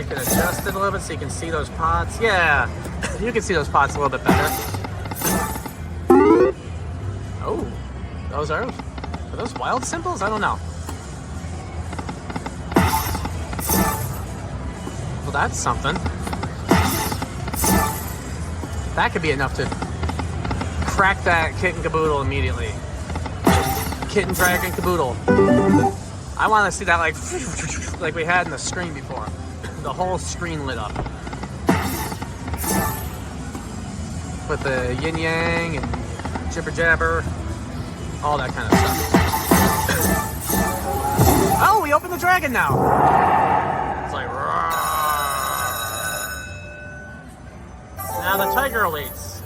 can adjust it a little bit so you can see those pots. Yeah, you can see those pots a little bit better. Oh, are those wild symbols? I don't know. Well, that's something. That could be enough to crack that Kitten Caboodle immediately. Kitten Dragon Caboodle. I want to see that like we had in the screen before. The whole screen lit up. With the yin yang and jibber jabber. All that kind of stuff. Oh, we opened the dragon now. It's like, roar. Now the tiger awaits.